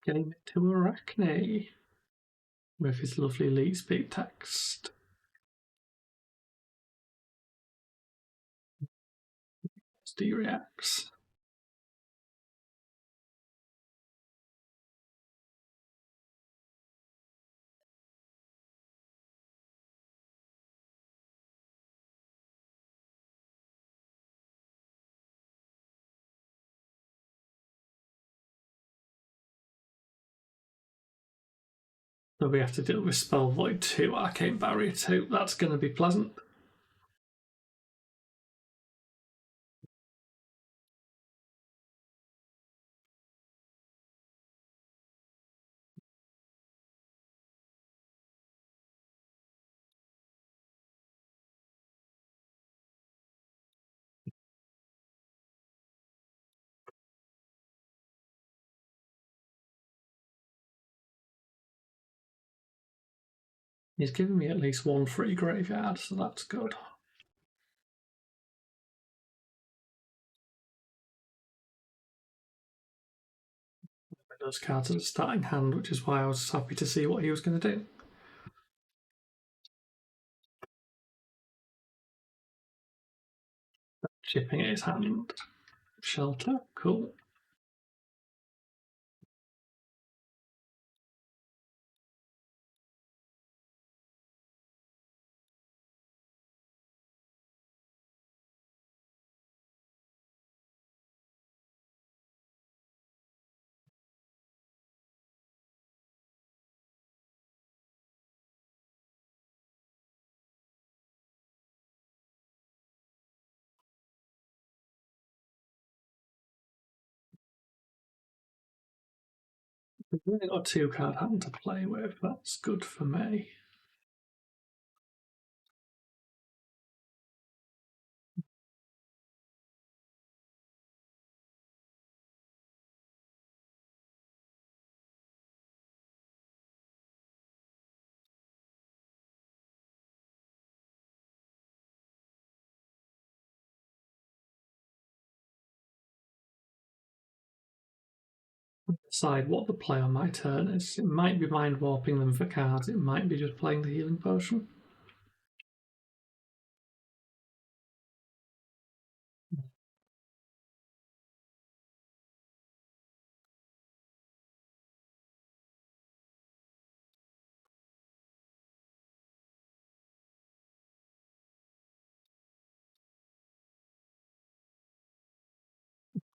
Game it to Arakni with his lovely leet speed text. D reacts. So we have to deal with Spell Void 2, Arcane Barrier 2. That's going to be pleasant. He's given me at least one free graveyard, so that's good. Those cards at the starting hand, which is why I was happy to see what he was going to do. Chipping at his hand. Shelter, cool. We've only got a 2-card hand to play with, that's good for me. Decide what the play on my turn is. It might be mind warping them for cards, it might be just playing the healing potion.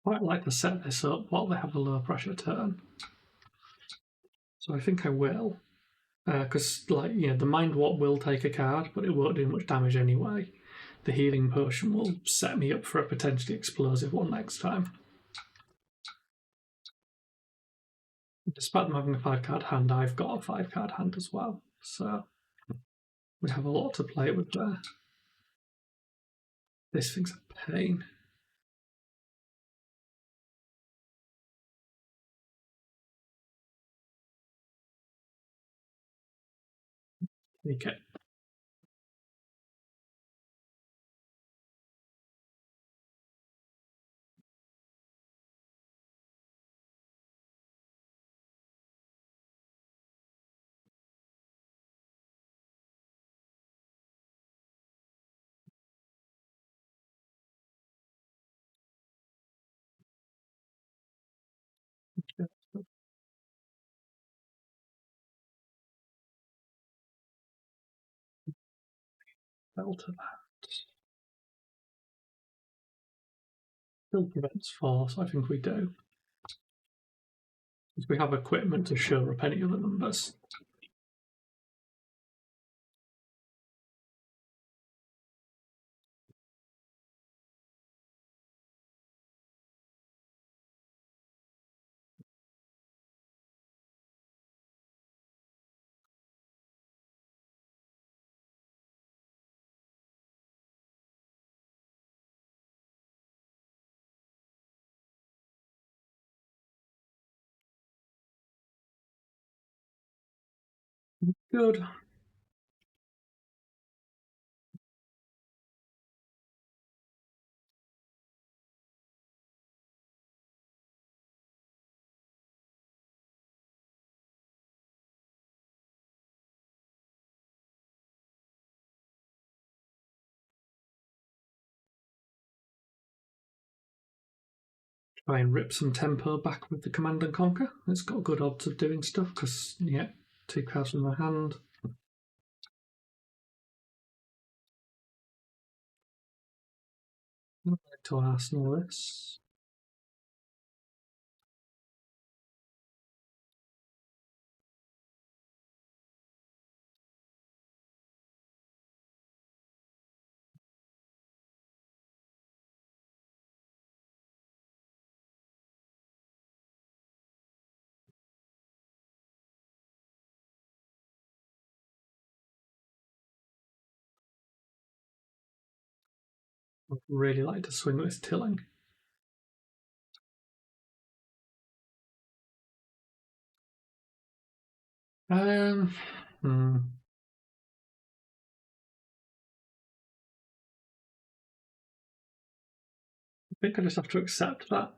Quite like to set this up while they have a low pressure turn. So I think I will. Because, the Mind Warp will take a card, but it won't do much damage anyway. The Healing Potion will set me up for a potentially explosive one next time. Despite them having a 5-card hand, I've got a 5-card hand as well. So we have a lot to play with there. This thing's a pain. Okay. Delta that. Still prevents force, I think we do. Because we have equipment to show up any other numbers. Good. Try and rip some tempo back with the Command and Conquer. It's got good odds of doing stuff because, yeah, 2 cards in the hand. I'd like to Arsenal this. I'd really like to swing this Tilling. Hmm. I think I just have to accept that.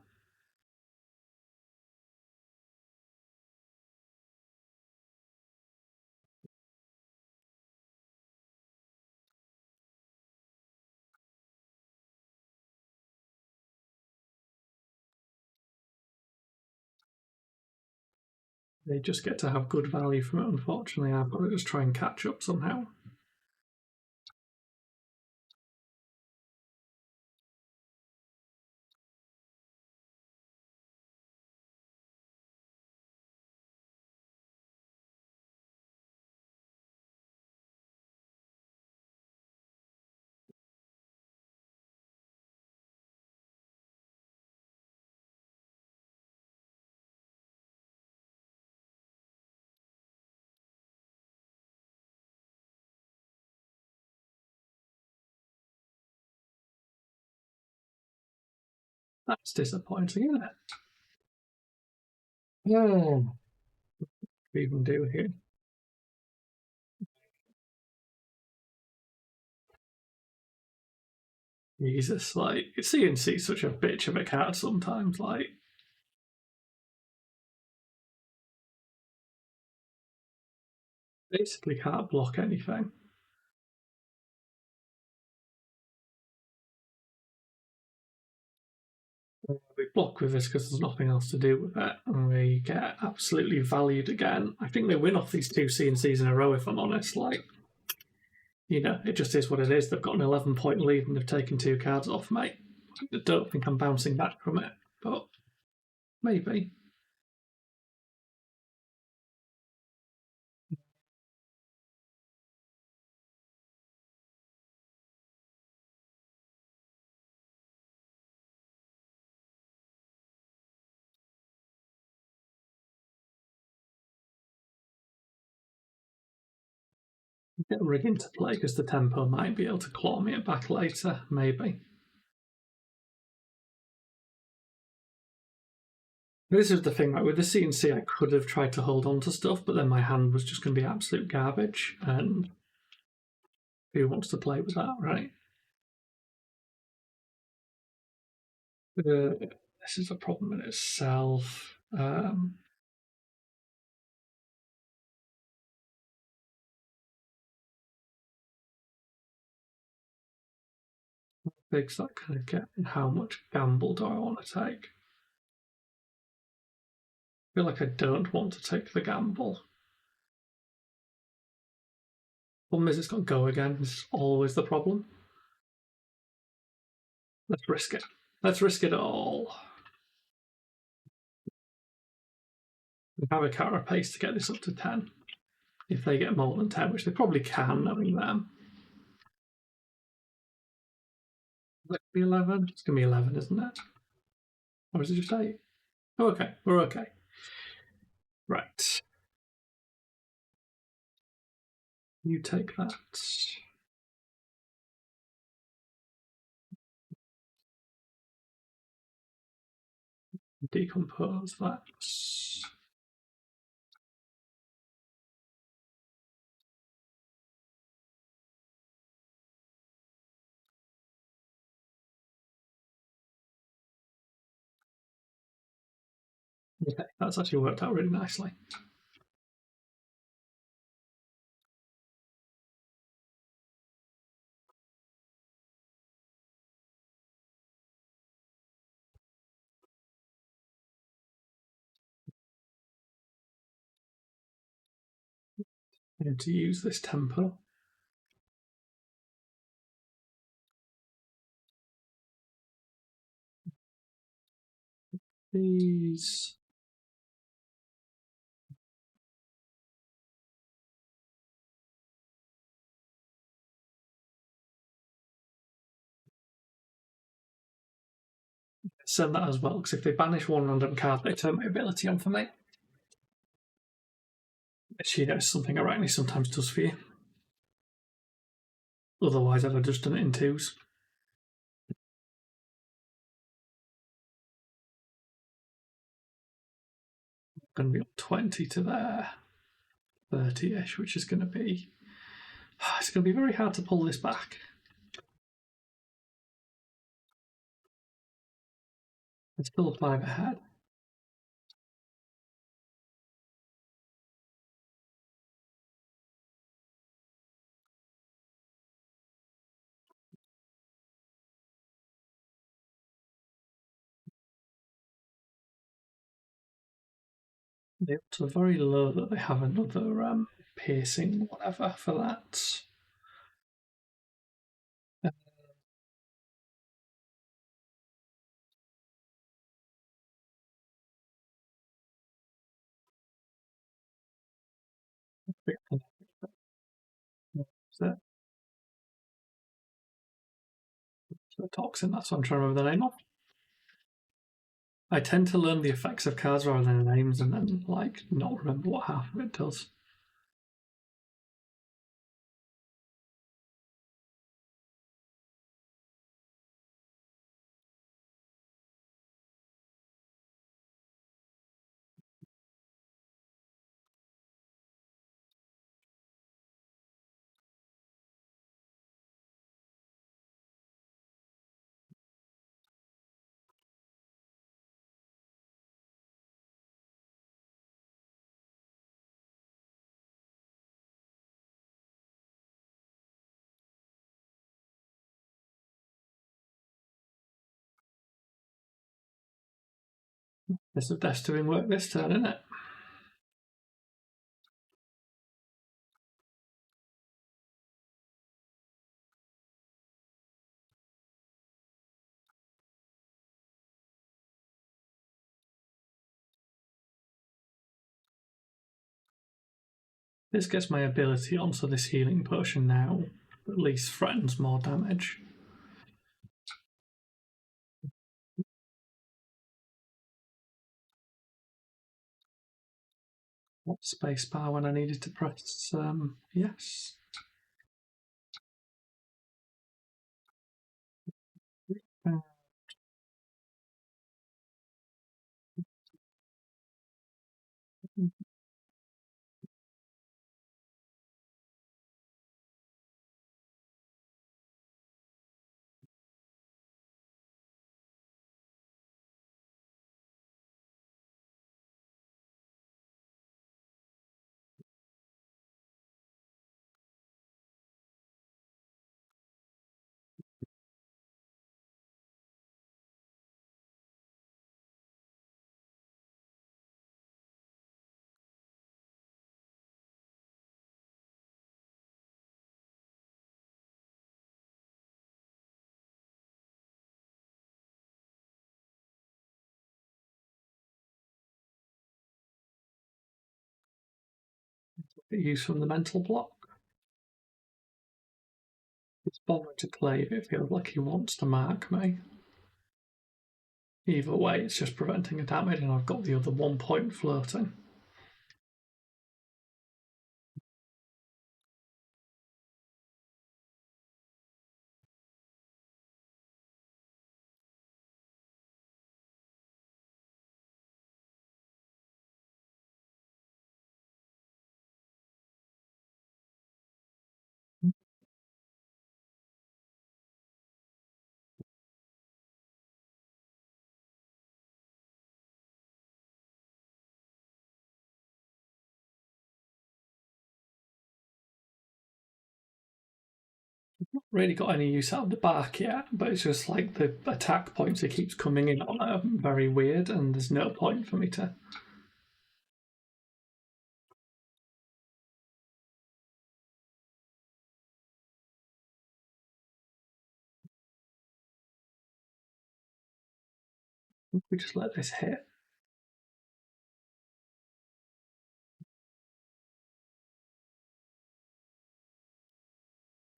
They just get to have good value from it, unfortunately. I've got to just try and catch up somehow. That's disappointing, isn't it? Oh, what do we even do here? Jesus, like, CNC is such a bitch of a card sometimes, like. Basically can't block anything. We block with this because there's nothing else to do with it, and we get absolutely valued again. I think they win off these 2 CNCs in a row, if I'm honest. Like, you know, it just is what it is. They've got an 11-point lead and they've taken 2 cards off, mate. I don't think I'm bouncing back from it, but maybe. Get Rig into play because the tempo might be able to claw me it back later, maybe. This is the thing, like with the CNC, I could have tried to hold on to stuff, but then my hand was just going to be absolute garbage, and who wants to play with that, right? This is a problem in itself. Big's that kind of get, and how much gamble do I want to take? I feel like I don't want to take the gamble. Problem is, it's got go again. This is always the problem. Let's risk it. Let's risk it all. We have a carapace to get this up to 10. If they get more than 10, which they probably can, knowing them. Is that going to be 11? It's going to be 11, isn't it? Or is it just 8? Oh, okay, we're okay. Right. You take that. Decompose that. Okay, that's actually worked out really nicely. I need to use this tempo. These. Send that as well, because if they banish one random card, they turn my ability on for me. Which, you know, is something Arakni sometimes does for you. Otherwise, I'd have just done it in twos. Going to be up 20 to there, 30-ish, which is going to be... It's going to be very hard to pull this back. It's still 5 ahead. They're up to very low that they have another piercing, whatever, for that. The toxin, that's what I'm trying to remember the name of. I tend to learn the effects of cards rather than the names and then, like, not remember what half of it does. This is Death doing work this turn, isn't it? This gets my ability on, so this healing potion now at least threatens more damage. What spacebar when I needed to press yes. Use from the mental block. It's bothered to play if it feels like he wants to mark me. Either way, it's just preventing a damage, and I've got the other 1 point floating. Really got any use out of the bark yet, but it's just like the attack points it keeps coming in on are very weird, and there's no point for me to We just let this hit.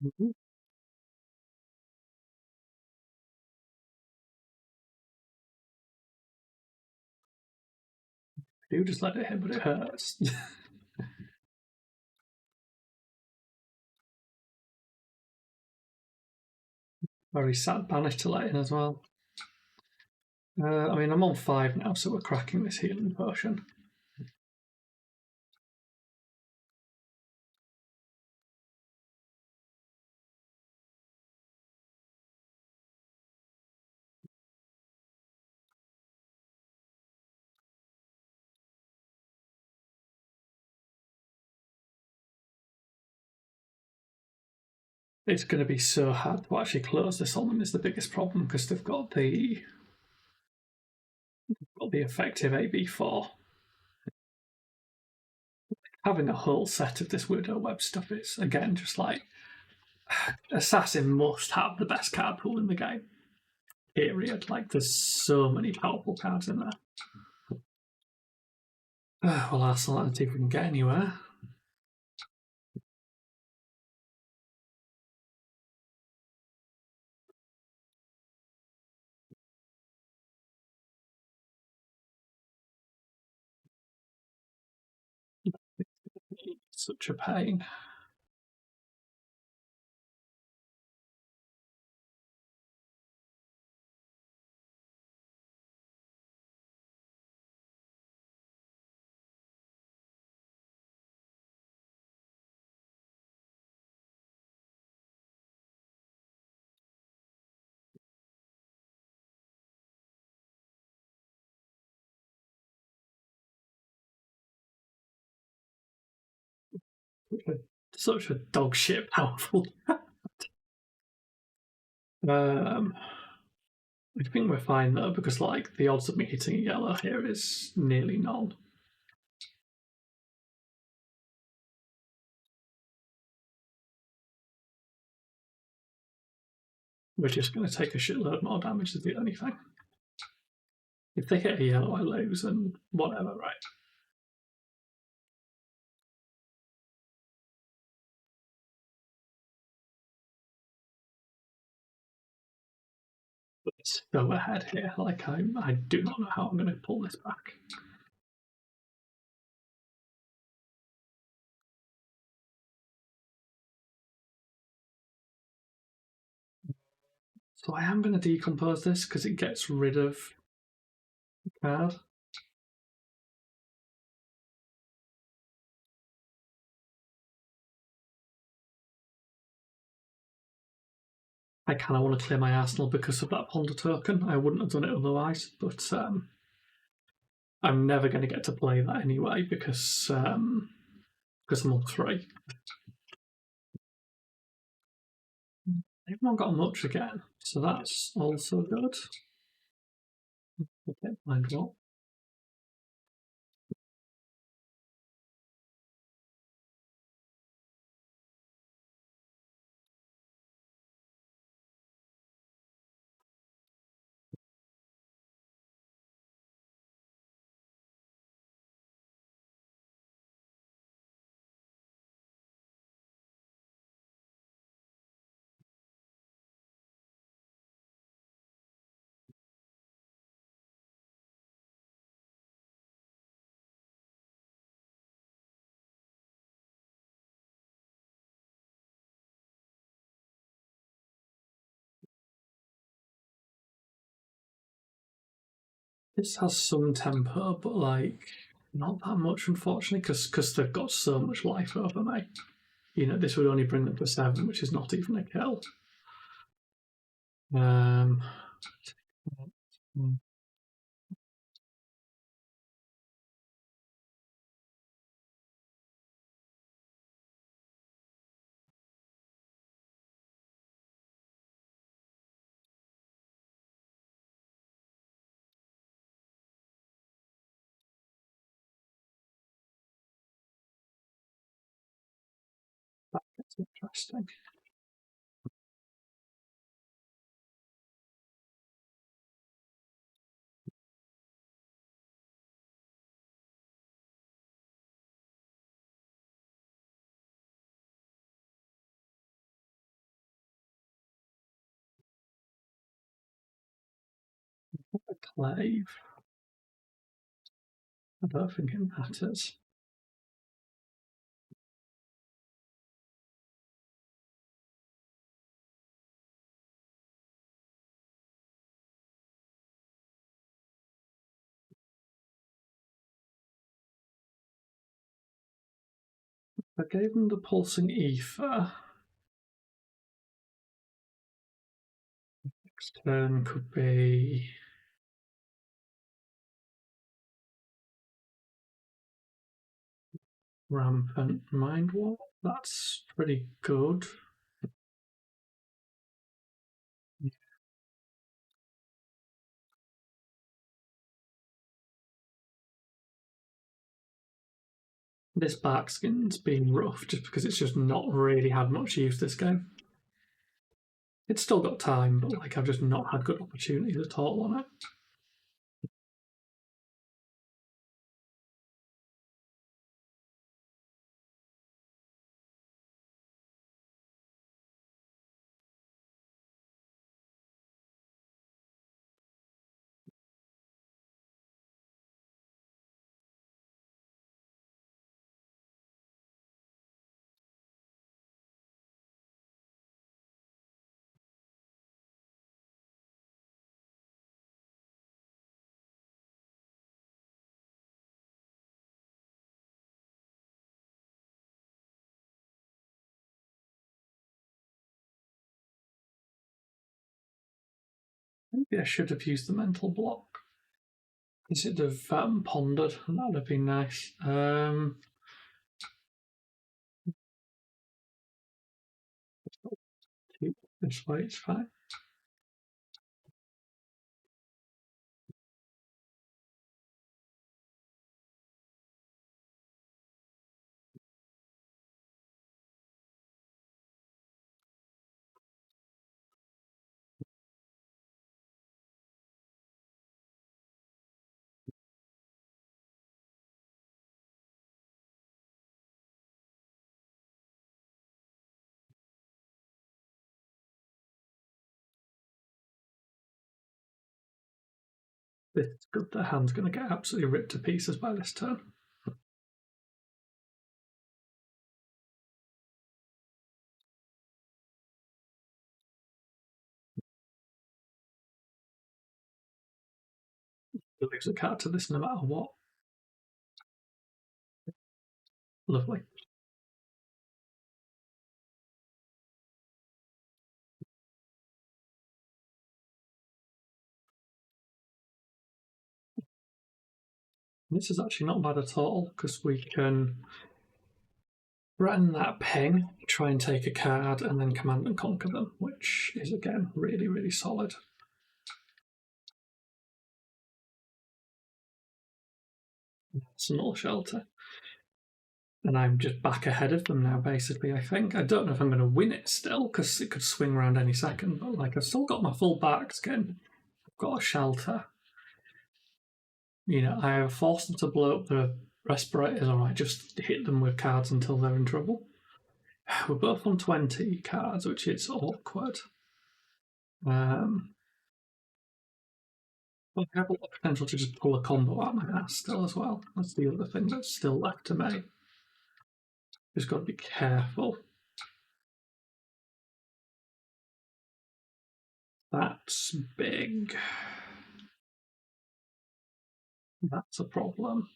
Mm-hmm. Do just let it hit, but it hurts. Very sad banished to let in as well. I mean, I'm on 5 now, so we're cracking this healing potion. It's going to be so hard to actually close this on them is the biggest problem because they've got the effective AB4. Having a whole set of this Widow Web stuff is, again, just like Assassin must have the best card pool in the game. Period. Like, there's so many powerful cards in there. Well, Arsenal, let's see if we can get anywhere. Such a pain. Such a dog shit powerful. I think we're fine though, because like the odds of me hitting a yellow here is nearly none. We're just going to take a shitload more damage is the only thing. If they hit a yellow, I lose, and whatever, right? But it's so ahead here. Like I do not know how I'm going to pull this back. So I am going to decompose this because it gets rid of the card. I kind of want to clear my arsenal because of that ponder token. I wouldn't have done it otherwise, but I'm never going to get to play that anyway because I'm on 3. They've not got much again, so that's also good. Okay, mind what? This has some tempo, but like not that much, unfortunately, because they've got so much life over me. You know, this would only bring them to 7, which is not even a kill. Um, that's interesting. enclave. I don't think it matters. I gave them the pulsing ether. Next turn could be rampant mind warp. That's pretty good. This Barkskin's been rough just because it's just not really had much use this game. It's still got time, but like I've just not had good opportunities at all on it. Maybe I should have used the mental block. I should have pondered, and that would have been nice. Keep this way, it's fine. This is good. The hand's going to get absolutely ripped to pieces by this turn. He leaves a card to this no matter what. Lovely. This is actually not bad at all because we can threaten that ping, try and take a card, and then command and conquer them, which is again really, really solid. It's a null shelter. And I'm just back ahead of them now, basically, I think. I don't know if I'm going to win it still, because it could swing around any second, but like I've still got my full back skin. I've got a shelter. You know, I have forced them to blow up the respirators, or I just hit them with cards until they're in trouble. We're both on 20 cards, which is awkward. But I have a lot of potential to just pull a combo out my ass still as well. That's the other thing that's still left to me. Just got to be careful. That's big. That's a problem.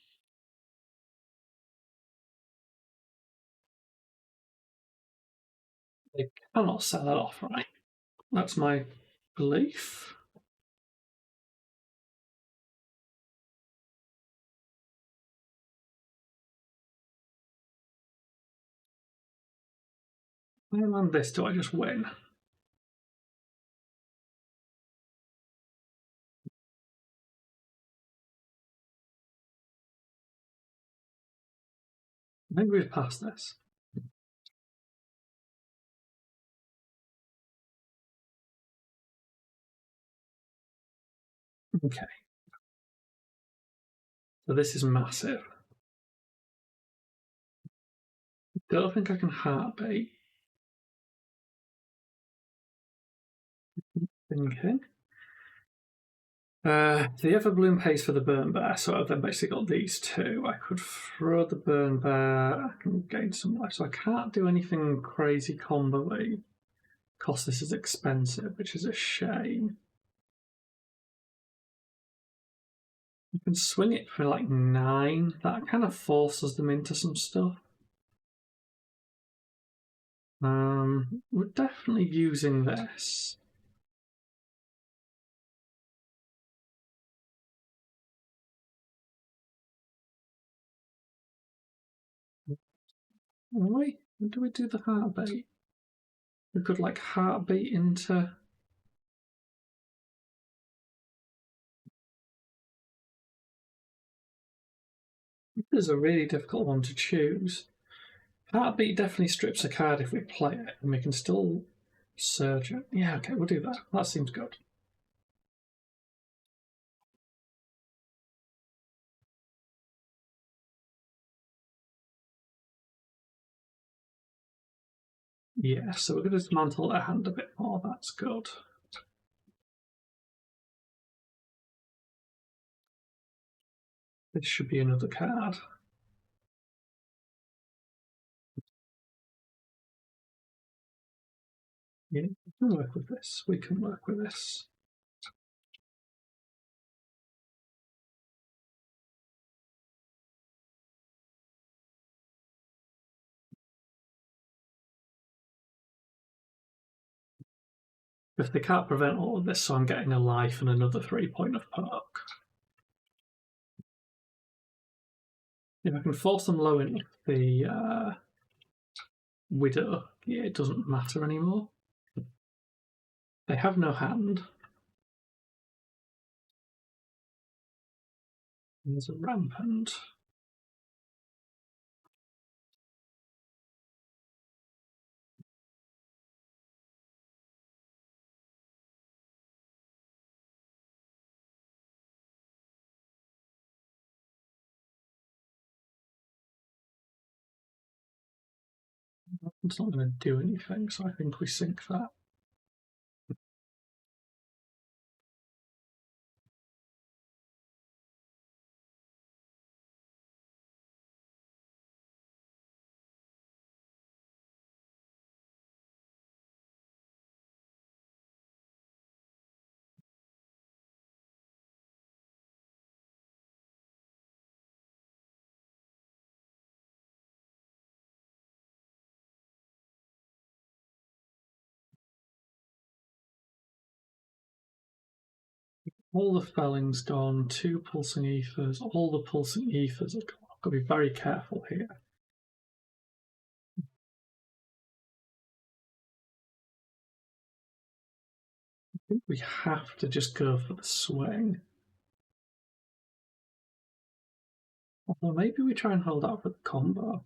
They cannot sell it off, right? That's my belief. When I land this, do I just win? I think we've passed this. Okay. So this is massive. Don't think I can heartbeat. Thinking. The Everbloom pays for the burn bear, so I've then basically got these two. I could throw the burn bear, I can gain some life, so I can't do anything crazy combo-y. Because this is expensive, which is a shame. You can swing it for like 9. That kind of forces them into some stuff. We're definitely using this. Wait, do we do the heartbeat? We could like heartbeat into. This is a really difficult one to choose. Heartbeat definitely strips a card if we play it, and we can still search it. Yeah, okay, we'll do that. That seems good. Yeah, so we're going to dismantle their hand a bit more. That's good. This should be another card. Yeah, we can work with this. We can work with this. If they can't prevent all of this, so I'm getting a life and another 3-point of perk. If I can force them low enough, the widow, yeah, it doesn't matter anymore. They have no hand. There's a rampant. It's not going to do anything, so I think we sink that. All the felling's gone, 2 pulsing ethers, all the pulsing ethers are gone. I've got to be very careful here. I think we have to just go for the swing. Although maybe we try and hold out for the combo.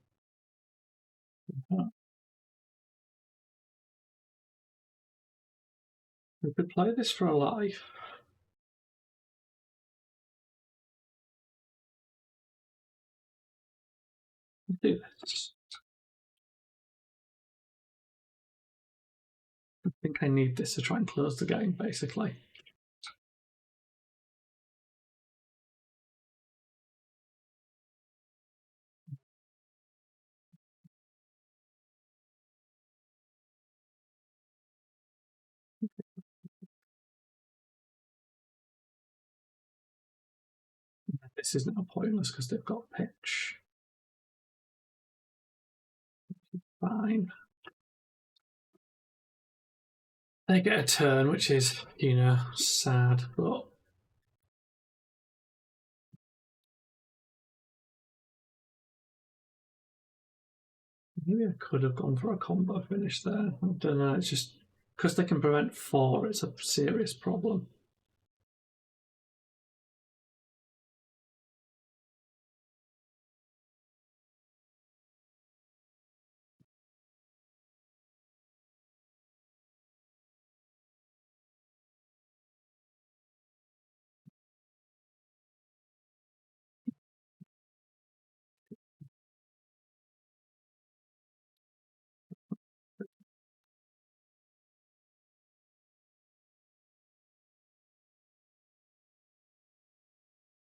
We could play this for a life. Do this. I think I need this to try and close the game, basically. This is now pointless because they've got pitch. Fine. They get a turn, which is, sad, but maybe I could have gone for a combo finish there. I don't know. It's just because they can prevent 4, it's a serious problem.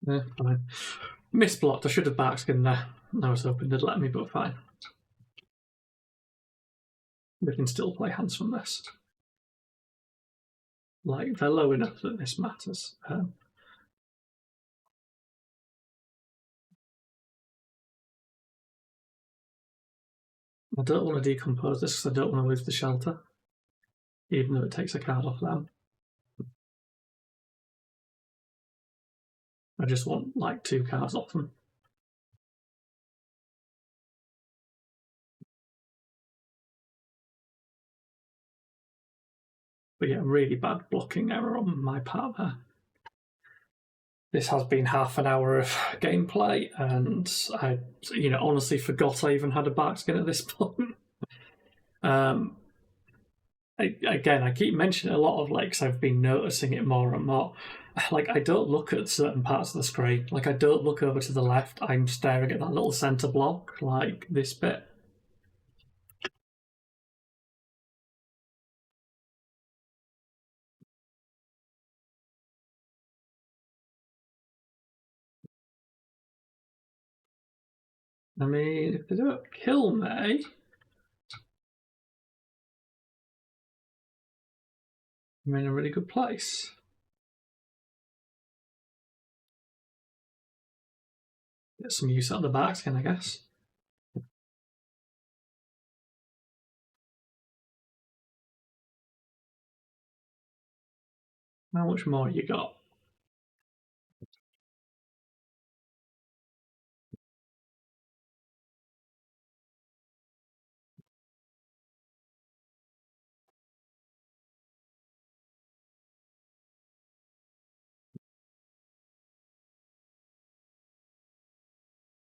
Yeah, fine. Misblocked. I should have backskinned there. I was hoping they'd let me, but fine. We can still play hands from this. Like, they're low enough that this matters. I don't want to decompose this because I don't want to lose the shelter, even though it takes a card off them. I just want, like, 2 cards off them. But yeah, really bad blocking error on my part there. This has been half an hour of gameplay, and I, honestly forgot I even had a backskin at this point. I keep mentioning a lot of like, 'cause I've been noticing it more and more. Like, I don't look at certain parts of the screen. Like, I don't look over to the left. I'm staring at that little center block, like this bit. I mean, if they don't kill me, I'm in a really good place. Get some use out of the backskin, I guess. How much more you got?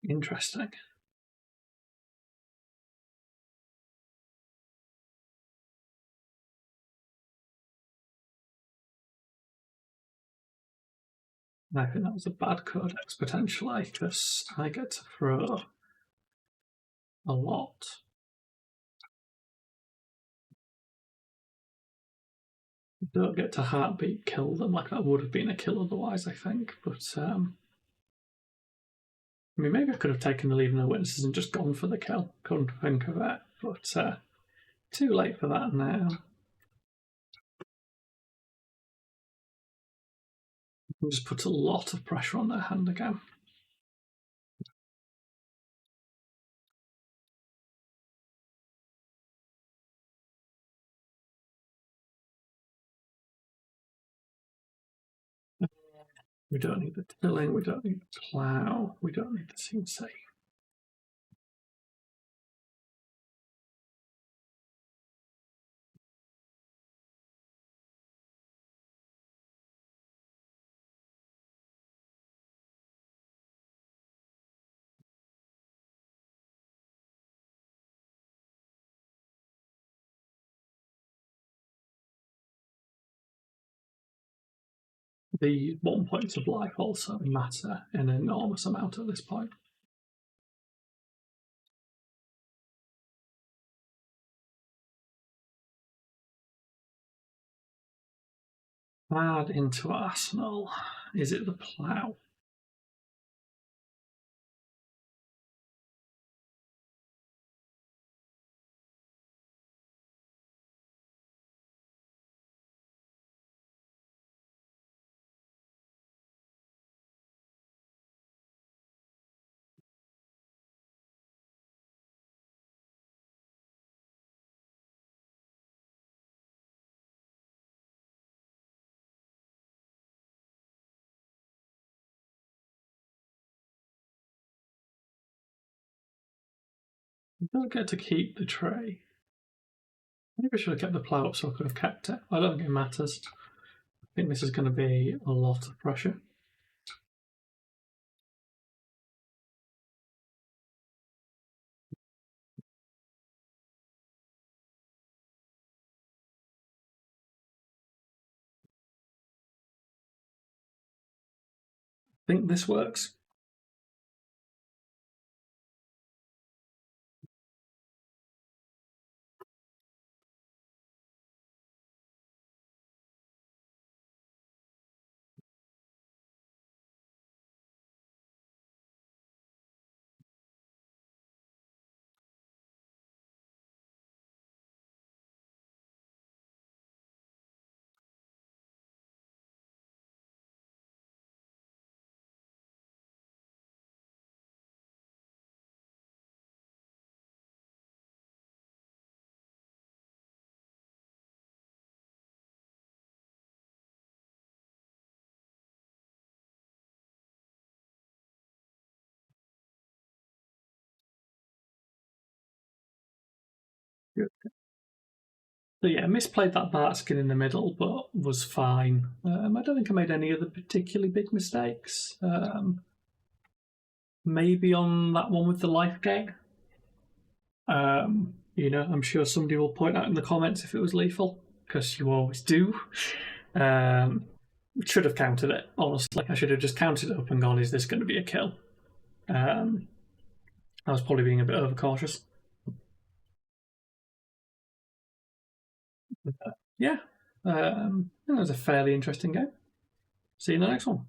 Interesting. I think that was a bad codex potentially, because I get to throw a lot. Don't get to heartbeat kill them. Like, that would have been a kill otherwise, I think. But I mean, maybe I could have taken the leave no witnesses and just gone for the kill. Couldn't think of it, but too late for that now. Just put a lot of pressure on their hand again. We don't need the tilling, we don't need the plough, we don't need the CNC. The 1 points of life also matter an enormous amount at this point. Add into arsenal. Is it the plough? You don't get to keep the tray. Maybe I should have kept the plough up so I could have kept it. I don't think it matters. I think this is going to be a lot of pressure. I think this works. Good. So yeah, misplayed that Bart skin in the middle, but was fine. I don't think I made any other particularly big mistakes. Maybe on that one with the life gain. I'm sure somebody will point out in the comments if it was lethal, because you always do. Should have counted it, honestly. I should have just counted it up and gone, is this going to be a kill? I was probably being a bit overcautious. Yeah, it was a fairly interesting game. See you in the next one.